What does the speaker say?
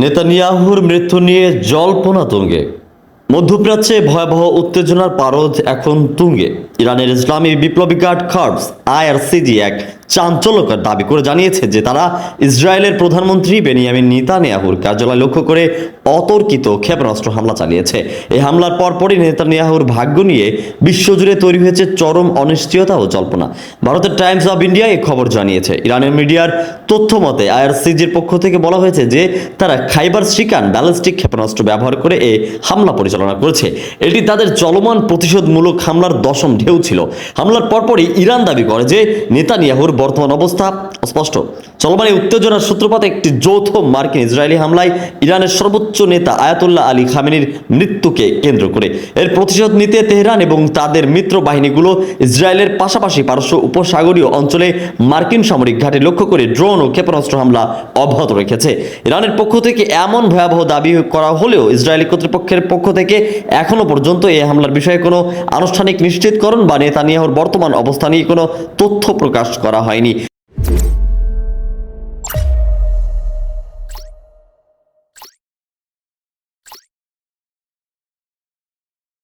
নেতানিয়াহুর মৃত্যু নিয়ে জল্পনা তুঙ্গে। মধ্যপ্রাচ্যে ভয়াবহ উত্তেজনার পারদ এখন তুঙ্গে। ইরানের ইসলামী বিপ্লবী গার্ড কর্পস আইআরসিজি এক চাঞ্চল্যকর দাবি করে জানিয়েছে যে তারা ইসরায়েলের প্রধানমন্ত্রী বেনিয়ামিন নেতানিয়াহুর কার্যালয় লক্ষ্য করে অতর্কিত ক্ষেপণাস্ত্র হামলা চালিয়েছে। এই হামলার পরপরই নেতানিয়াহুর ভাগ্য নিয়ে বিশ্বজুড়ে তৈরি হয়েছে চরম অনিশ্চয়তা ও জল্পনা। ভারতের টাইমস অব ইন্ডিয়া এই খবর জানিয়েছে। ইরানের মিডিয়ার তথ্য মতে আইআরসিজির পক্ষ থেকে বলা হয়েছে যে তারা খাইবার শিকান ব্যালিস্টিক ক্ষেপণাস্ত্র ব্যবহার করে এই হামলা পরিচালনা করেছে। এটি তাদের চলমান প্রতিশোধমূলক হামলার দশম ঢেউ ছিল। হামলার পরপরই ইরান দাবি করে যে নেতানিয়াহুর বর্তমান অবস্থা স্পষ্ট। চলমান এই উত্তেজনার সূত্রপাত একটি যৌথ মার্কিন ইসরায়েলি হামলায় ইরানের সর্বোচ্চ নেতা আয়াতুল্লাহ আলী খামেনির মৃত্যুকে কেন্দ্র করে। এর প্রতিশোধ নিতে তেহরান এবং তাদের মিত্র বাহিনীগুলো ইসরায়েলের পাশাপাশি পারস্য উপসাগরীয় অঞ্চলে মার্কিন সামরিক ঘাঁটি লক্ষ্য করে ড্রোন ও ক্ষেপণাস্ত্র হামলা অব্যাহত রেখেছে। ইরানের পক্ষ থেকে এমন ভয়াবহ দাবি করা হলেও ইসরায়েলি কর্তৃপক্ষের পক্ষ থেকে এখনো পর্যন্ত এই হামলার বিষয়ে কোনো আনুষ্ঠানিক নিশ্চিতকরণ বা নেতানিয়াহুর বর্তমান অবস্থা নিয়ে কোনো তথ্য প্রকাশ করা হয়নি।